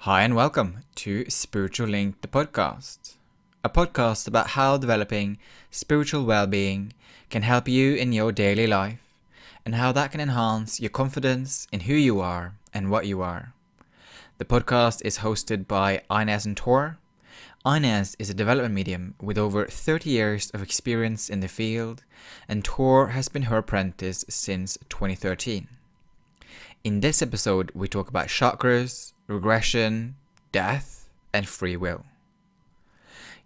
Hi and welcome to Spiritual Link, the podcast. A podcast about how developing spiritual well-being can help you in your daily life and how that can enhance your confidence in who you are and what you are. The podcast is hosted by Ines and Tor. Ines is a development medium with over 30 years of experience in the field, and Tor has been her apprentice since 2013. In this episode, we talk about chakras, regression, death, and free will.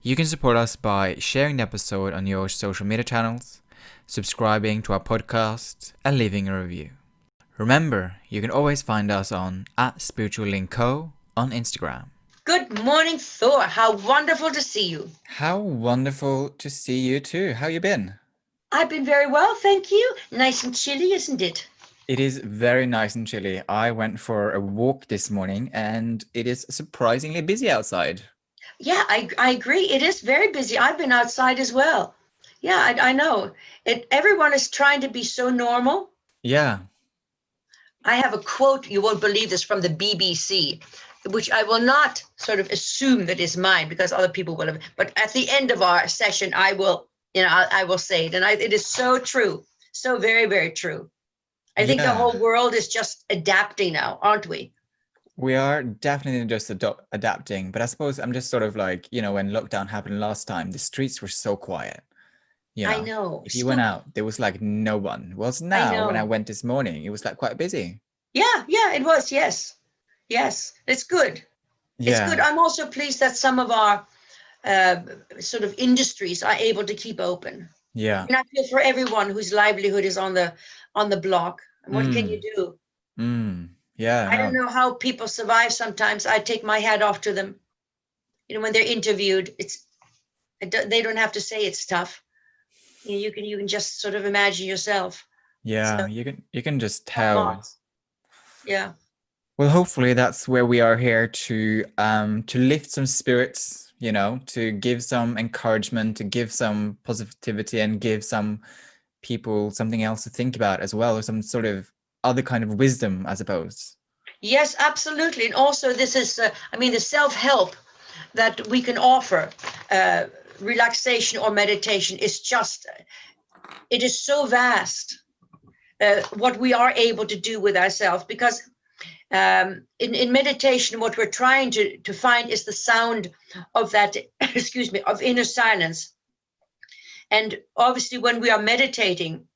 You can support us by sharing the episode on your social media channels, subscribing to our podcast, and leaving a review. Remember, you can always find us on @SpiritualLinkCo on Instagram. Good morning, Thor. How wonderful to see you. How wonderful to see you too. How you been? I've been very well, thank you. Nice and chilly, isn't it? It is very nice and chilly. I went for a walk this morning and it is surprisingly busy outside. Yeah, I agree. It is very busy. I've been outside as well. Yeah, I know. Everyone is trying to be so normal. Yeah. I have a quote, you won't believe this, from the BBC, which I will not sort of assume that is mine because other people will have. But at the end of our session, I will say it. And it is so true. So very, very true. I think the whole world is just adapting now, aren't we? We are definitely just adapting, but I suppose I'm just sort of like, when lockdown happened last time, the streets were so quiet. I know. If you went out, there was like no one. Well, now when I went this morning, it was like quite busy. Yeah, it was. Yes, it's good. Yeah. It's good. I'm also pleased that some of our sort of industries are able to keep open. Yeah. And I feel for everyone whose livelihood is on the block. What can you do? Yeah. I don't know how people survive sometimes. I take my hat off to them. When they're interviewed, they don't have to say it's tough. You can just sort of imagine yourself. Yeah, so, you can just tell. Yeah. Well, hopefully that's where we are here to lift some spirits, to give some encouragement, to give some positivity, and give some people something else to think about as well, or some sort of other kind of wisdom, I suppose. Yes, absolutely. And also this is, the self-help that we can offer, relaxation or meditation is just, it is so vast, what we are able to do with ourselves, because in meditation, what we're trying to find is the sound of that, of inner silence. And obviously when we are meditating,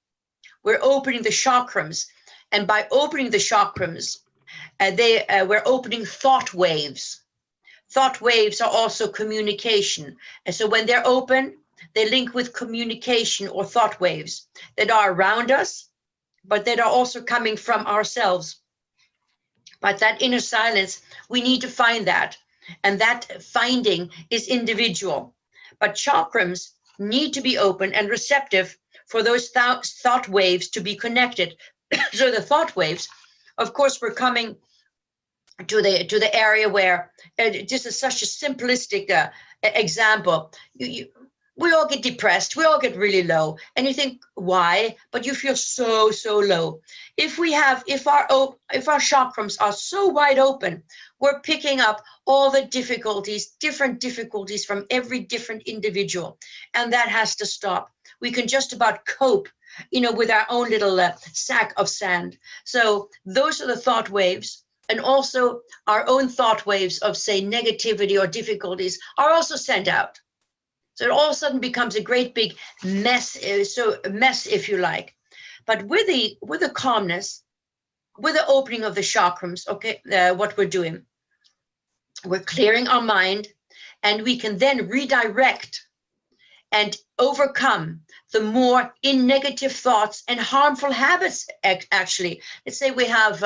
we're opening the chakrams. And by opening the chakrams, we're opening thought waves. Thought waves are also communication. And so when they're open, they link with communication or thought waves that are around us, but that are also coming from ourselves. But that inner silence, we need to find that. And that finding is individual. But chakrams need to be open and receptive for those thought waves to be connected. So the thought waves, of course, we're coming to the area where this is such a simplistic example. We all get depressed. We all get really low, and you think why? But you feel so low. If our chakrams are so wide open, we're picking up all the different difficulties from every different individual, and that has to stop. We can just about cope, with our own little sack of sand. So those are the thought waves. And also our own thought waves of, say, negativity or difficulties are also sent out. So it all of a sudden becomes a great big mess, if you like. But with the calmness, with the opening of the chakrams, what we're doing, we're clearing our mind, and we can then redirect and overcome the more in negative thoughts and harmful habits. Actually, let's say we have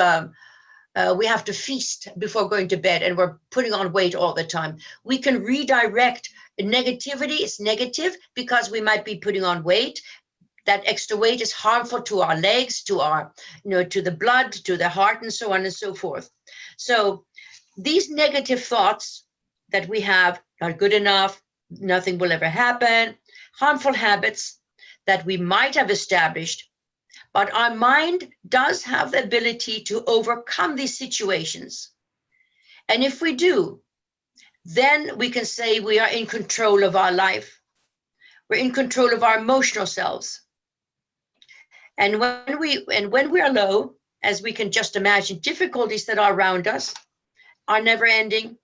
to feast before going to bed and we're putting on weight all the time. We can redirect negativity. It's negative because we might be putting on weight. That extra weight is harmful to our legs, to our, to the blood, to the heart, and so on and so forth. So these negative thoughts that we have, not good enough, nothing will ever happen, harmful habits that we might have established, but our mind does have the ability to overcome these situations. And if we do, then we can say we are in control of our life. We're in control of our emotional selves. And when we are low, as we can just imagine, difficulties that are around us are never ending.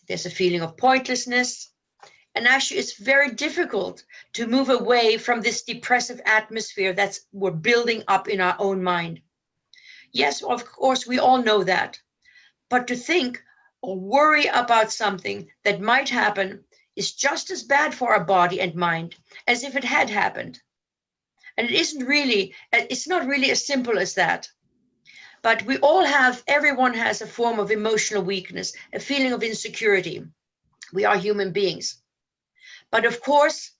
There's a feeling of pointlessness. And actually, it's very difficult to move away from this depressive atmosphere that's we're building up in our own mind. Yes, of course, we all know that. But to think or worry about something that might happen is just as bad for our body and mind as if it had happened. And it's not really as simple as that. But everyone has a form of emotional weakness, a feeling of insecurity. We are human beings. But of course,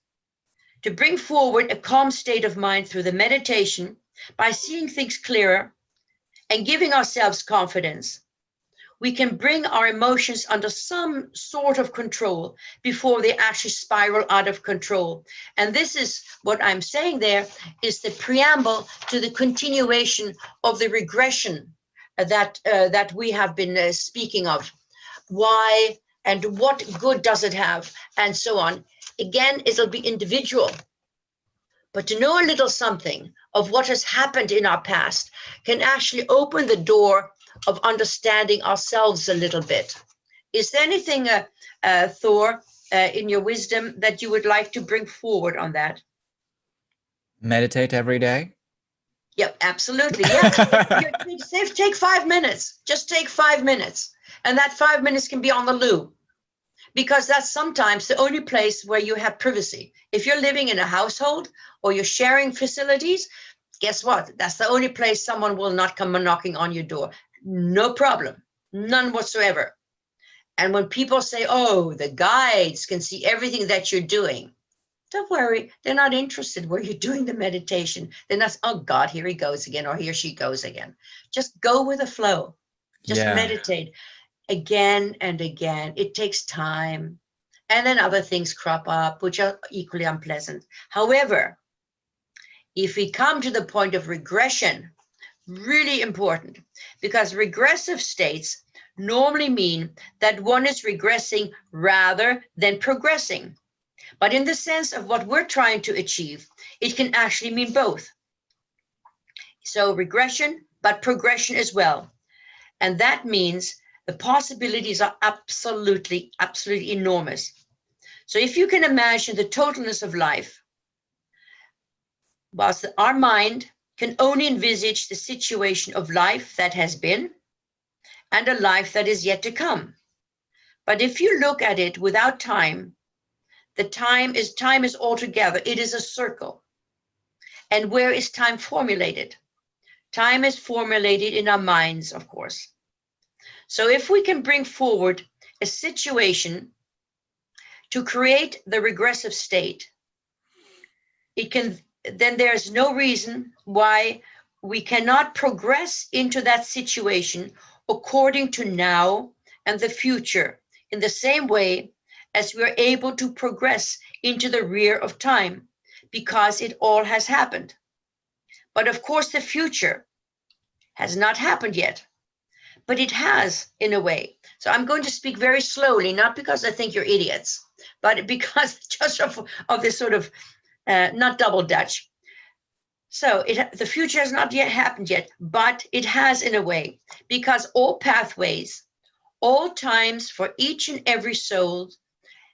to bring forward a calm state of mind through the meditation, by seeing things clearer and giving ourselves confidence, we can bring our emotions under some sort of control before they actually spiral out of control. And this is what I'm saying there is the preamble to the continuation of the regression that we have been speaking of. Why and what good does it have, and so on. Again, it'll be individual. But to know a little something of what has happened in our past can actually open the door of understanding ourselves a little bit. Is there anything, Thor, in your wisdom that you would like to bring forward on that? Meditate every day? Yep, absolutely. Yeah. Take 5 minutes. Just take 5 minutes. And that 5 minutes can be on the loo, because that's sometimes the only place where you have privacy. If you're living in a household or you're sharing facilities, guess what? That's the only place someone will not come knocking on your door. No problem, none whatsoever. And when people say, oh, the guides can see everything that you're doing, don't worry, they're not interested where you're doing the meditation. They're not, oh God, here he goes again, or here she goes again. Just go with the flow. Just meditate again and again. It takes time. And then other things crop up, which are equally unpleasant. However, if we come to the point of regression, really important, because regressive states normally mean that one is regressing rather than progressing. But in the sense of what we're trying to achieve, it can actually mean both. So regression, but progression as well. And that means the possibilities are absolutely, absolutely enormous. So if you can imagine the totalness of life, whilst our mind can only envisage the situation of life that has been and a life that is yet to come. But if you look at it without time, the time is altogether, it is a circle. And where is time formulated? Time is formulated in our minds, of course. So if we can bring forward a situation to create the regressive state, then there's no reason why we cannot progress into that situation according to now and the future in the same way as we're able to progress into the rear of time, because it all has happened. But of course, the future has not happened yet, but it has in a way. So I'm going to speak very slowly, not because I think you're idiots, but because just of this sort of not double Dutch. So the future has not yet happened yet, but it has in a way, because all pathways, all times for each and every soul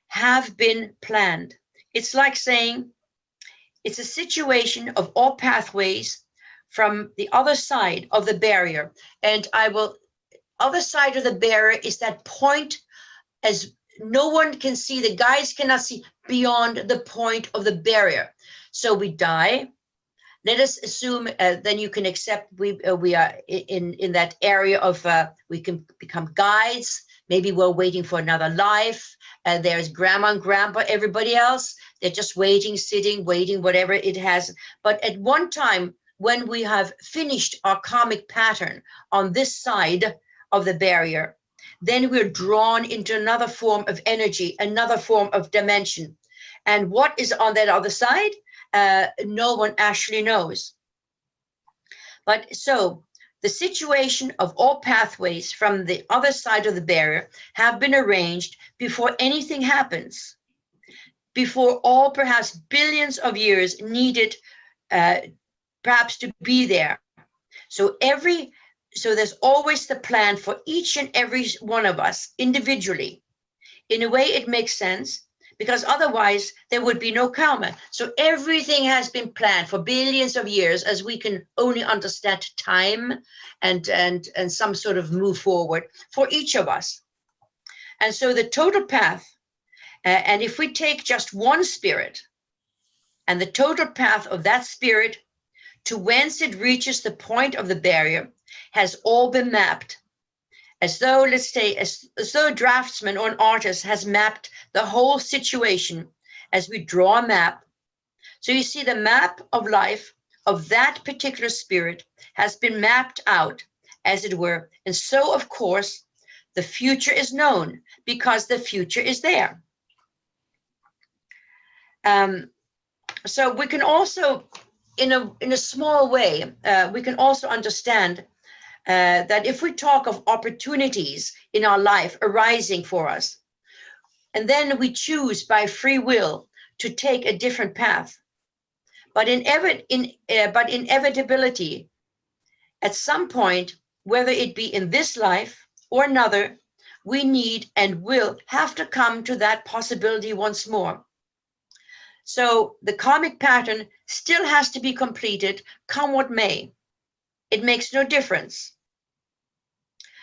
have been planned. It's like saying it's a situation of all pathways from the other side of the barrier. And other side of the barrier is that point, as no one can see, the guides cannot see beyond the point of the barrier. So we die. Let us assume then you can accept we are in that area of we can become guides. Maybe we're waiting for another life. There's grandma and grandpa, everybody else. They're just waiting, sitting, waiting, whatever it has. But at one time, when we have finished our karmic pattern on this side of the barrier, then we're drawn into another form of energy, another form of dimension. And what is on that other side? No one actually knows. But so The situation of all pathways from the other side of the barrier have been arranged before anything happens, before all perhaps billions of years needed perhaps to be there. So there's always the plan for each and every one of us individually. In a way, it makes sense, because otherwise there would be no karma. So everything has been planned for billions of years, as we can only understand time and some sort of move forward for each of us. And so the total path, and if we take just one spirit, and the total path of that spirit to whence it reaches the point of the barrier has all been mapped, as though, let's say, as though a draftsman or an artist has mapped the whole situation as we draw a map. So you see, the map of life of that particular spirit has been mapped out, as it were. And so, of course, the future is known, because the future is there. So we can also, in a small way, we can also understand that if we talk of opportunities in our life arising for us, and then we choose by free will to take a different path, but inevitability, at some point, whether it be in this life or another, we need and will have to come to that possibility once more. So the karmic pattern still has to be completed, come what may. It makes no difference.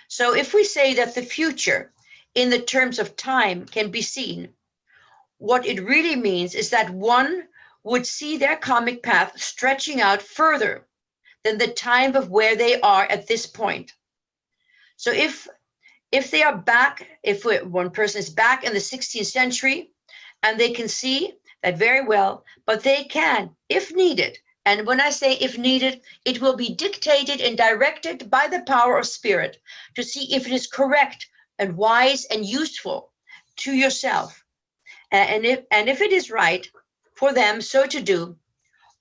So if we say that the future in the terms of time can be seen, what it really means is that one would see their karmic path stretching out further than the time of where they are at this point. So if they are back, one person is back in the 16th century, and they can see that very well, but they can, if needed, and when I say if needed, it will be dictated and directed by the power of spirit to see if it is correct and wise and useful to yourself. And if it is right for them so to do,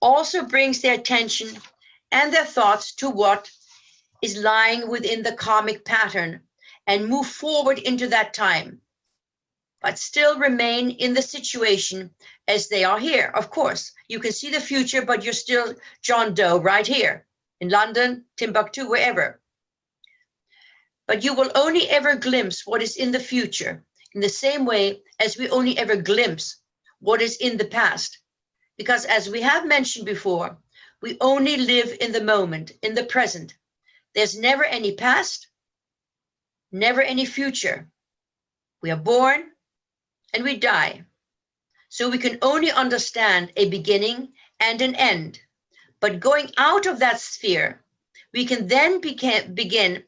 also brings their attention and their thoughts to what is lying within the karmic pattern and move forward into that time, but still remain in the situation as they are here. Of course, you can see the future, but you're still John Doe right here in London, Timbuktu, wherever. But you will only ever glimpse what is in the future in the same way as we only ever glimpse what is in the past. Because as we have mentioned before, we only live in the moment, in the present. There's never any past, never any future. We are born and we die. So we can only understand a beginning and an end. But going out of that sphere, we can then begin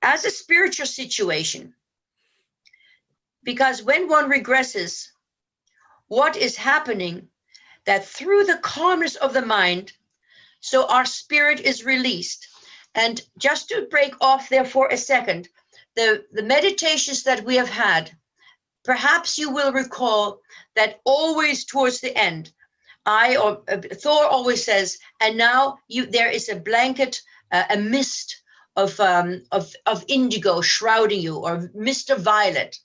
as a spiritual situation. Because when one regresses, what is happening, that through the calmness of the mind, so our spirit is released. And just to break off there for a second, the meditations that we have had, perhaps you will recall that always towards the end, Thor always says, and now there is a blanket, a mist of indigo shrouding you, or mist of violet.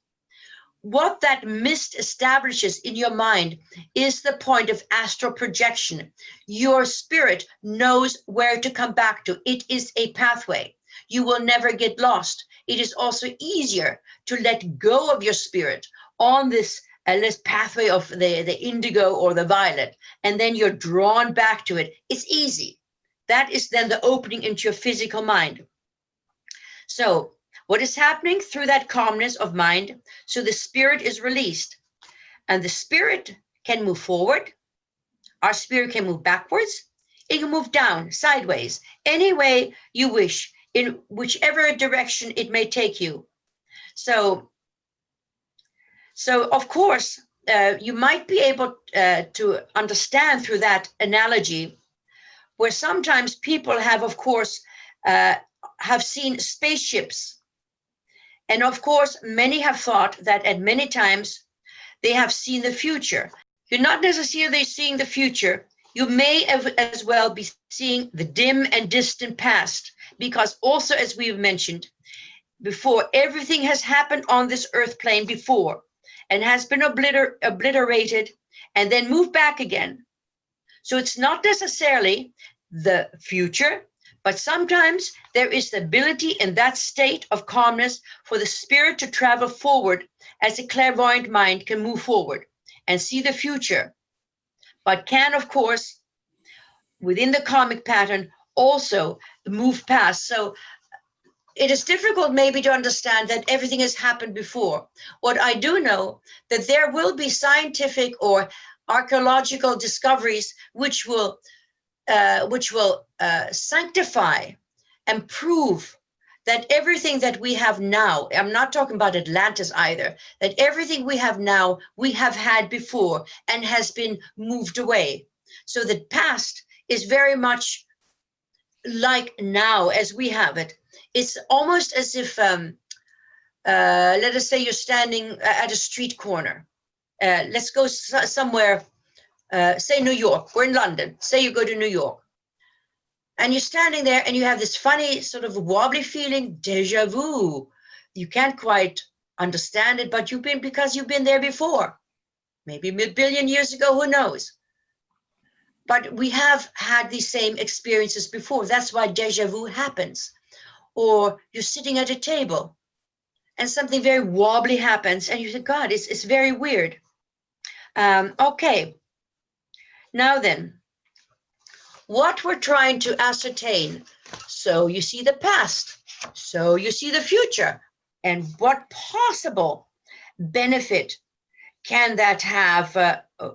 What that mist establishes in your mind is the point of astral projection. Your spirit knows where to come back to. It is a pathway. You will never get lost. It is also easier to let go of your spirit on this pathway of the indigo or the violet, and then you're drawn back to it. It's easy. That is then the opening into your physical mind. So what is happening through that calmness of mind? So the spirit is released, and the spirit can move forward. Our spirit can move backwards. It can move down, sideways, any way you wish, in whichever direction it may take you. So of course, you might be able to understand through that analogy, where sometimes people have, of course, have seen spaceships. And of course, many have thought that at many times they have seen the future. You're not necessarily seeing the future. You may as well be seeing the dim and distant past, because also, as we've mentioned before, everything has happened on this earth plane before and has been obliterated and then moved back again. So it's not necessarily the future, but sometimes there is the ability in that state of calmness for the spirit to travel forward, as a clairvoyant mind can move forward and see the future, but can, of course, within the karmic pattern, also move past. So it is difficult maybe to understand that everything has happened before. What I do know, that there will be scientific or archaeological discoveries which will sanctify and prove that everything that we have now, I'm not talking about Atlantis either, that everything we have now, we have had before and has been moved away. So the past is very much like now as we have it. It's almost as if, let us say you're standing at a street corner. Let's go somewhere, say New York, we're in London, say you go to New York. And you're standing there and you have this funny sort of wobbly feeling, déjà vu. You can't quite understand it, but because you've been there before. Maybe a billion years ago, who knows? But we have had these same experiences before. That's why déjà vu happens. Or you're sitting at a table and something very wobbly happens and you think, God, it's very weird. Okay, now then, what we're trying to ascertain. So you see the past, so you see the future, and what possible benefit can that have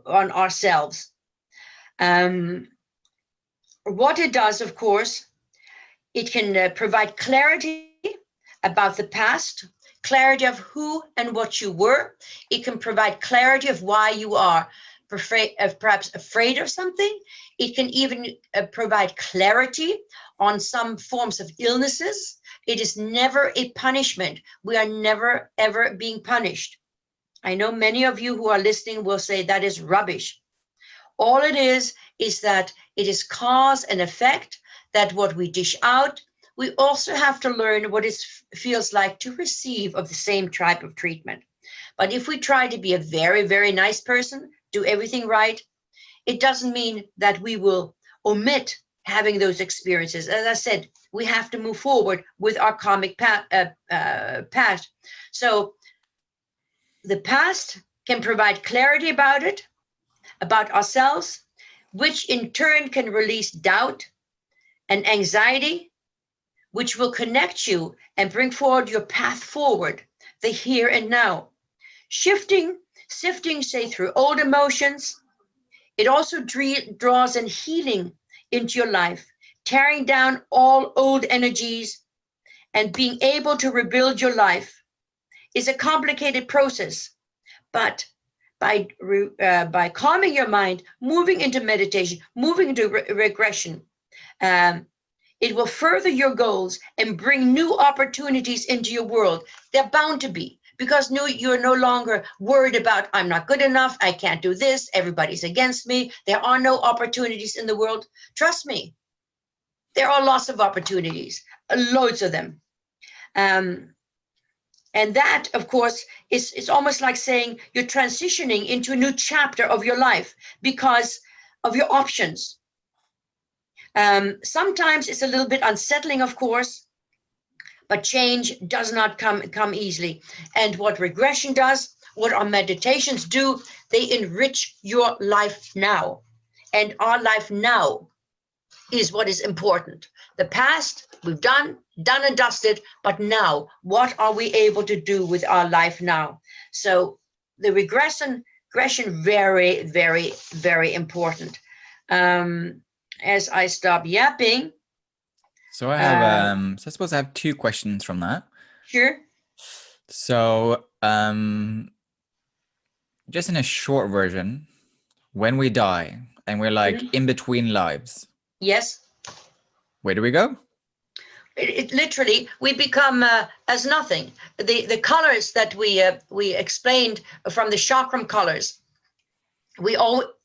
on ourselves? What it does, of course, it can provide clarity about the past, clarity of who and what you were. It can provide clarity of why you are perhaps afraid of something. It can even provide clarity on some forms of illnesses. It is never a punishment. We are never, ever being punished. I know many of you who are listening will say that is rubbish. All it is that it is cause and effect, that what we dish out, we also have to learn what it feels like to receive of the same type of treatment. But if we try to be a very, very nice person, do everything right, it doesn't mean that we will omit having those experiences. As I said, we have to move forward with our karmic path. So the past can provide clarity about it, about ourselves, which in turn can release doubt and anxiety, which will connect you and bring forward your path forward, the here and now. Sifting, say, through old emotions. It also draws in healing into your life, tearing down all old energies and being able to rebuild your life is a complicated process. But by calming your mind, moving into meditation, moving into regression, it will further your goals and bring new opportunities into your world. They're bound to be, because you're no longer worried about, I'm not good enough, I can't do this, everybody's against me, there are no opportunities in the world. Trust me, there are lots of opportunities, loads of them. And that, of course, is almost like saying you're transitioning into a new chapter of your life because of your options. Sometimes it's a little bit unsettling, of course, but change does not come easily. And what regression does, what our meditations do, they enrich your life now. And our life now is what is important. The past, we've done and dusted, but now, what are we able to do with our life now? So the regression, very, very, very important. As I stop yapping. So I have, so I suppose I have two questions from that. Sure. So, just in a short version, when we die and we're like in between lives. Yes. Where do we go? It literally, we become as nothing. The colors that we explained from the chakram colors,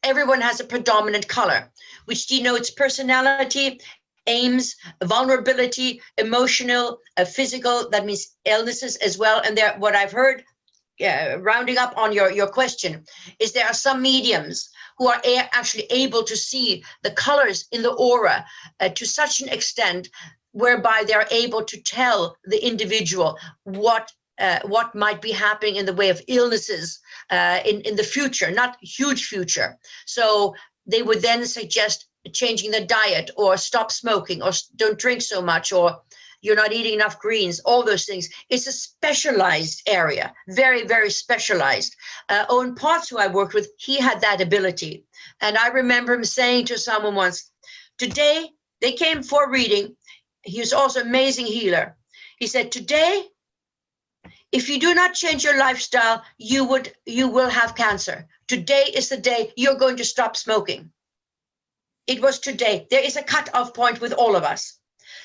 everyone has a predominant color, which denotes personality aims, vulnerability, emotional, physical, that means illnesses as well. And there, what I've heard, rounding up on your question, is there are some mediums who are actually able to see the colors in the aura to such an extent whereby they're able to tell the individual what might be happening in the way of illnesses in the future, not huge future. So they would then suggest changing the diet, or stop smoking, or don't drink so much, or you're not eating enough greens, all those things. It's a specialized area, very, very specialized. Owen Potts, who I worked with, he had that ability. And I remember him saying to someone once, today, they came for reading. He was also an amazing healer. He said, today, if you do not change your lifestyle, you will have cancer. Today is the day you're going to stop smoking. It was today. There is a cutoff point with all of us.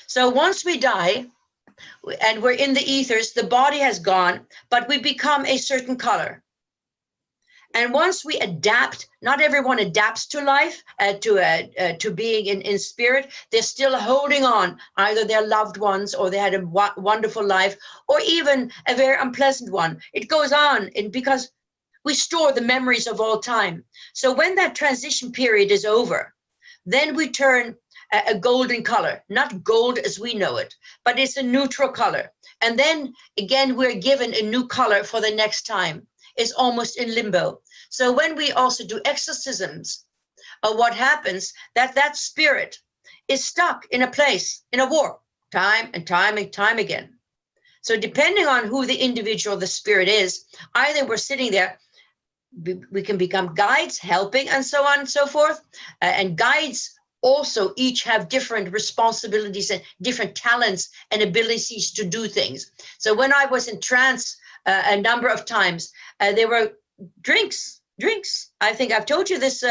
So once we die and we're in the ethers, the body has gone, but we become a certain color. And once we adapt, not everyone adapts to life, to being in spirit. They're still holding on, either their loved ones, or they had a wonderful life, or even a very unpleasant one. It goes on, and because we store the memories of all time. So when that transition period is over, then we turn a golden color, not gold as we know it, but it's a neutral color. And then again, we're given a new color for the next time. It's almost in limbo. So when we also do exorcisms, what happens, that spirit is stuck in a place, in a warp, time and time and time again. So depending on who the individual, the spirit is, either we're sitting there, we can become guides, helping, and so on and so forth. And guides also each have different responsibilities and different talents and abilities to do things. So when I was in trance a number of times, there were drinks. I think I've told you this,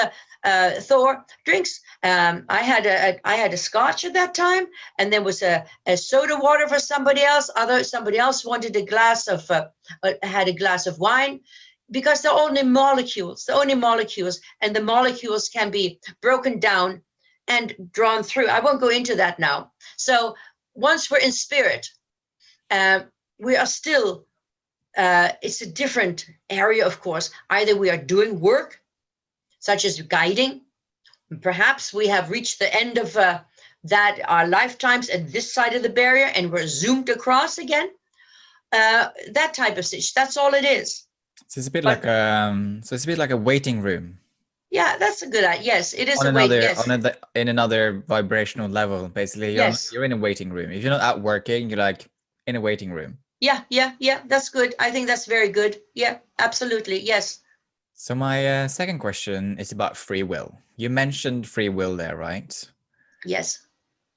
Thor, drinks. I had a scotch at that time, and there was a soda water for somebody else. Somebody else wanted a glass of wine. Because they're only molecules, and the molecules can be broken down and drawn through. I won't go into that now. So once we're in spirit, we are still, it's a different area, of course. Either we are doing work, such as guiding. Perhaps we have reached the end of our lifetimes at this side of the barrier, and we're zoomed across again. That type of situation, that's all it is. So it's a bit like a waiting room. Yeah, that's a good idea. Yes, it is in another vibrational level. Basically, you're in a waiting room. If you're not out working, you're like in a waiting room. Yeah. That's good. I think that's very good. Yeah, absolutely. Yes. So my second question is about free will. You mentioned free will there, right? Yes.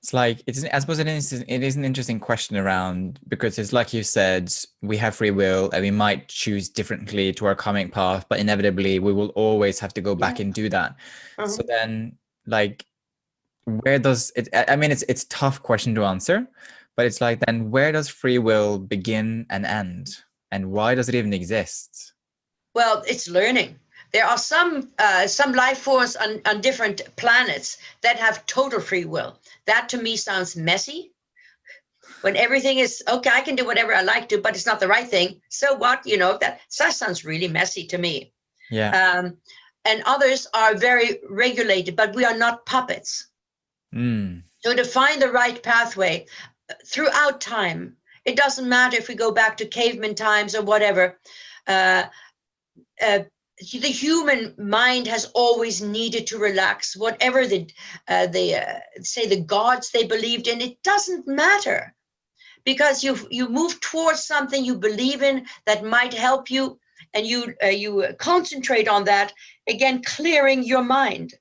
It's like, I suppose it is an interesting question around, because it's like you said, we have free will and we might choose differently to our karmic path, but inevitably we will always have to go back and do that. Uh-huh. So then, like, where does it, I mean, it's a tough question to answer, but it's like, then where does free will begin and end? And why does it even exist? Well, it's learning. There are some life forms on different planets that have total free will. That to me sounds messy. When everything is, okay, I can do whatever I like to, but it's not the right thing. So what, that sounds really messy to me. Yeah. And others are very regulated, but we are not puppets. So to find the right pathway throughout time, it doesn't matter if we go back to caveman times or whatever, the human mind has always needed to relax. Whatever they say the gods they believed in, it doesn't matter, because you move towards something you believe in that might help you, and you concentrate on that, again clearing your mind.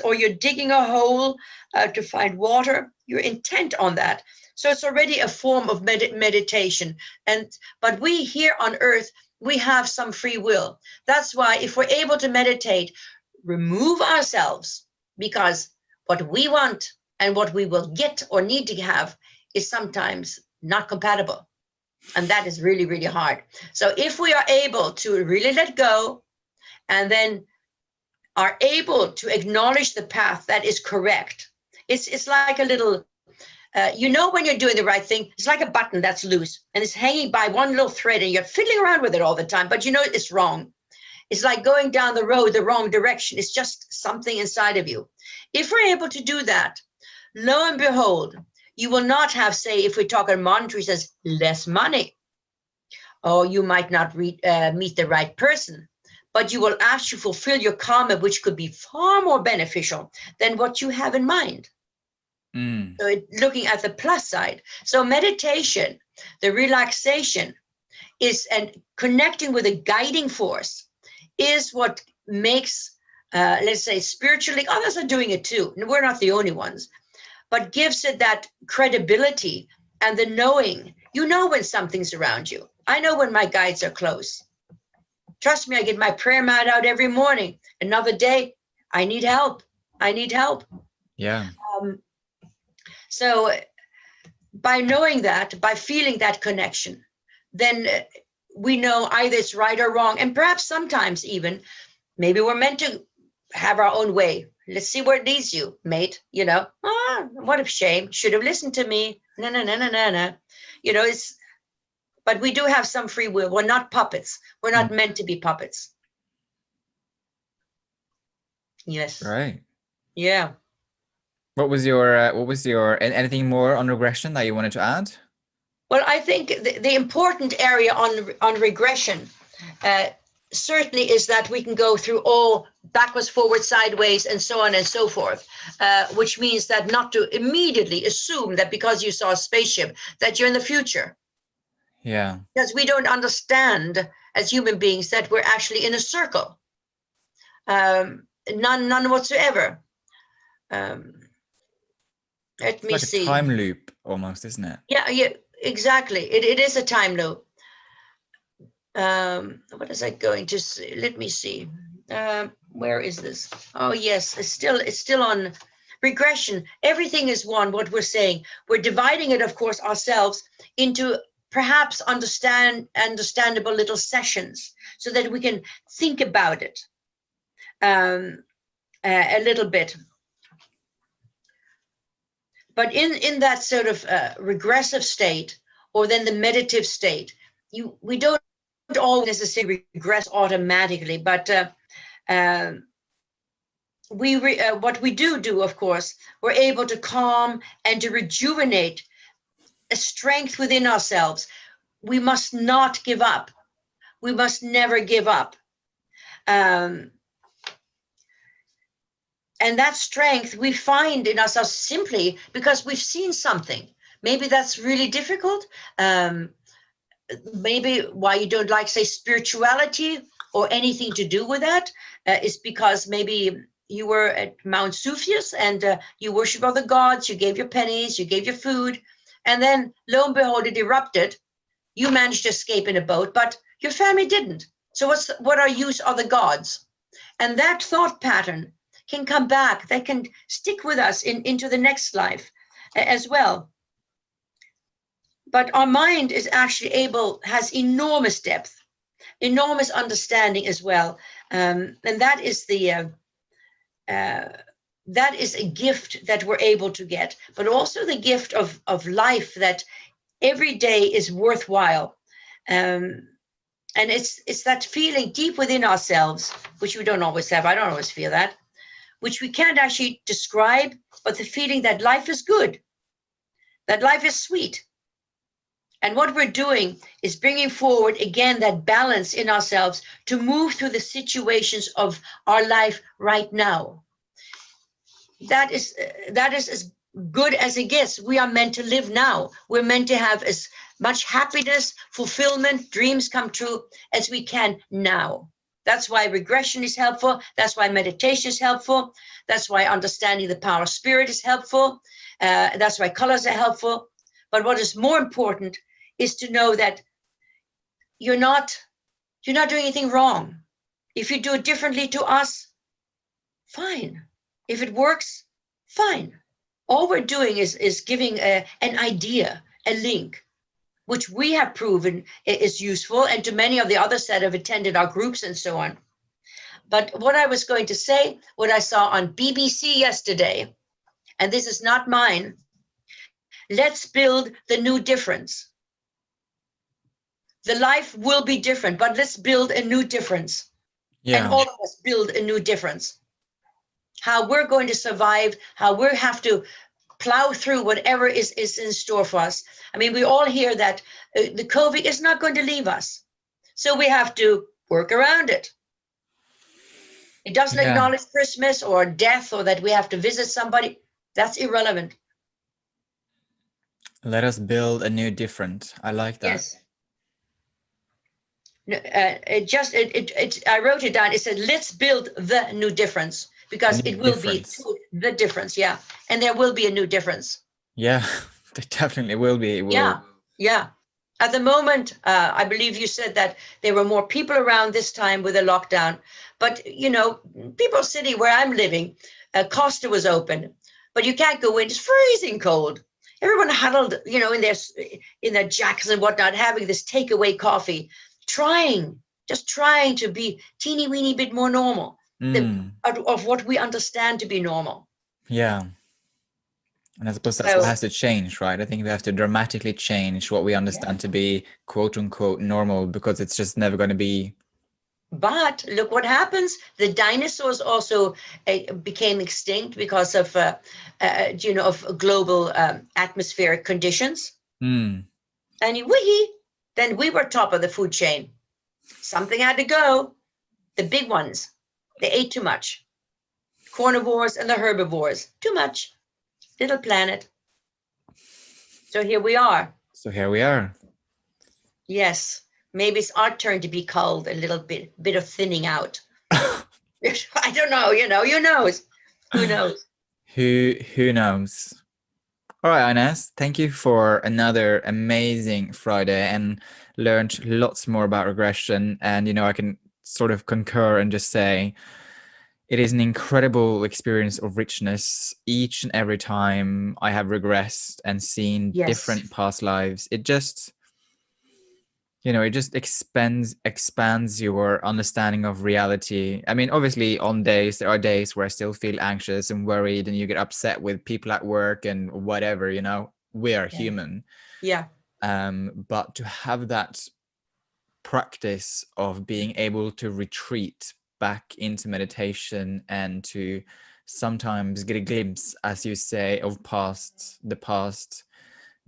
Or you're digging a hole to find water. You're intent on that. So it's already a form of meditation. But we here on earth, we have some free will. That's why if we're able to meditate, remove ourselves, because what we want and what we will get or need to have is sometimes not compatible. And that is really, really hard. So if we are able to really let go, and then are able to acknowledge the path that is correct, It's like a little, when you're doing the right thing, it's like a button that's loose and it's hanging by one little thread and you're fiddling around with it all the time, but it's wrong. It's like going down the road the wrong direction. It's just something inside of you. If we're able to do that, lo and behold, you will not have, say, if we talk in monetary sense, less money, or you might not meet the right person, but you will actually fulfill your karma, which could be far more beneficial than what you have in mind. So looking at the plus side. So meditation, the relaxation is, and connecting with a guiding force is what makes, let's say, spiritually, others are doing it too. And we're not the only ones, but gives it that credibility and the knowing. You know when something's around you. I know when my guides are close. Trust me, I get my prayer mat out every morning. Another day, I need help. I need help. Yeah. So by knowing that, by feeling that connection, then we know either it's right or wrong. And perhaps sometimes even, maybe we're meant to have our own way. Let's see where it leads you, mate. What a shame. Should have listened to me. No. But we do have some free will. We're not puppets. We're not meant to be puppets. Yes. Right. Yeah. What was your anything more on regression that you wanted to add? Well, I think the important area on regression certainly is that we can go through all backwards, forward, sideways, and so on and so forth, which means that not to immediately assume that because you saw a spaceship that you're in the future. Yeah. Because we don't understand as human beings that we're actually in a circle. None whatsoever. Let me see. Like a time loop almost, isn't it? Yeah, exactly. It is a time loop. What is I going to say? Let me see. Where is this? Oh, yes, it's still on regression. Everything is one, what we're saying. We're dividing it, of course, ourselves into perhaps understandable little sessions so that we can think about it a little bit. But in that sort of regressive state, or then the meditative state, we don't always necessarily regress automatically, but what we do, of course, we're able to calm and to rejuvenate a strength within ourselves. We must not give up. We must never give up. And that strength we find in ourselves simply because we've seen something. Maybe that's really difficult. Maybe why you don't like, say, spirituality or anything to do with that is because maybe you were at Mount Sufis and you worship other gods, you gave your pennies, you gave your food, and then lo and behold, it erupted. You managed to escape in a boat, but your family didn't. So what are use other gods? And that thought pattern can come back, that can stick with us into the next life as well. But our mind is actually has enormous depth, enormous understanding as well. And that is that is a gift that we're able to get, but also the gift of life, that every day is worthwhile. And it's that feeling deep within ourselves, which we don't always have. I don't always feel that, which we can't actually describe, but the feeling that life is good, that life is sweet. And what we're doing is bringing forward, again, that balance in ourselves to move through the situations of our life right now. That is as good as it gets. We are meant to live now. We're meant to have as much happiness, fulfillment, dreams come true as we can now. That's why regression is helpful. That's why meditation is helpful. That's why understanding the power of spirit is helpful. That's why colors are helpful. But what is more important is to know that you're not doing anything wrong. If you do it differently to us, fine. If it works, fine. All we're doing is giving an idea, a link, which we have proven is useful, and to many of the others that have attended our groups and so on. But what I was going to say, what I saw on BBC yesterday, and this is not mine, let's build the new difference. The life will be different, but let's build a new difference. And all of us build a new difference. How we're going to survive, how we have to plow through whatever is in store for us. I mean, we all hear that the COVID is not going to leave us. So we have to work around it. It doesn't acknowledge Christmas or death or that we have to visit somebody. That's irrelevant. Let us build a new different. I like that. Yes. I wrote it down. It said, let's build the new difference, because it will be the difference. Yeah. And there will be a new difference. Yeah, there definitely will be. It will. Yeah. At the moment, I believe you said that there were more people around this time with a lockdown. But, people sitting where I'm living, Costa was open, but you can't go in. It's freezing cold. Everyone huddled, in their jackets and whatnot, having this takeaway coffee, just trying to be teeny weeny bit more normal of what we understand to be normal. Yeah. And I suppose that's what has to change, right? I think we have to dramatically change what we understand to be quote unquote normal, because it's just never going to be. But look what happens. The dinosaurs also became extinct because of, of global atmospheric conditions. And then we were top of the food chain. Something had to go. The big ones, they ate too much. Carnivores and the herbivores, too much. Little planet. So here we are. Yes. Maybe it's our turn to be culled a little bit of thinning out. I don't know, who knows? Who knows? Who knows? All right, Ines, thank you for another amazing Friday, and learned lots more about regression. And, I can sort of concur and just say it is an incredible experience of richness each and every time I have regressed and seen different past lives. It just, it just expands your understanding of reality. I mean, obviously there are days where I still feel anxious and worried, and you get upset with people at work and whatever, we are human. Yeah. But to have that practice of being able to retreat back into meditation and to sometimes get a glimpse, as you say, of the past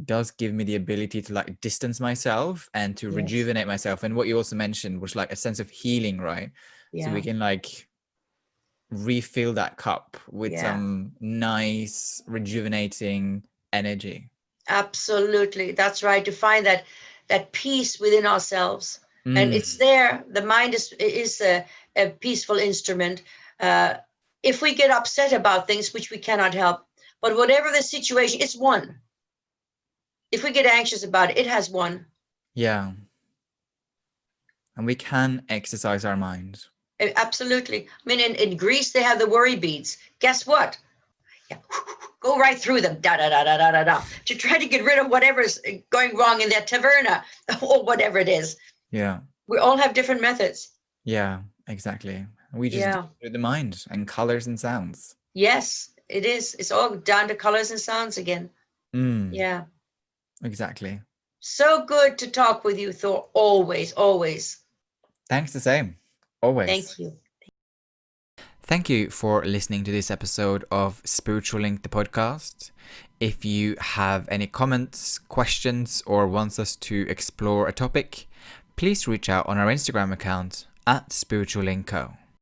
does give me the ability to distance myself and to rejuvenate myself. And what you also mentioned was a sense of healing, right? So we can refill that cup with some nice rejuvenating energy. Absolutely. That's right. To find that peace within ourselves. And it's there. The mind is a peaceful instrument. If we get upset about things, which we cannot help, but whatever the situation, it's one. If we get anxious about it, it has one. Yeah. And we can exercise our mind. Absolutely. I mean, in Greece, they have the worry beads. Guess what? Go right through them, to try to get rid of whatever's going wrong in their taverna or whatever it is. Yeah. We all have different methods. Yeah, exactly. We just do it with the mind and colors and sounds. Yes, it is. It's all down to colors and sounds again. Yeah. Exactly. So good to talk with you, Thor. Always. Thanks, the same. Always. Thank you. Thank you for listening to this episode of Spiritual Link, the podcast. If you have any comments, questions, or wants us to explore a topic, please reach out on our Instagram account @SpiritualLinkCo.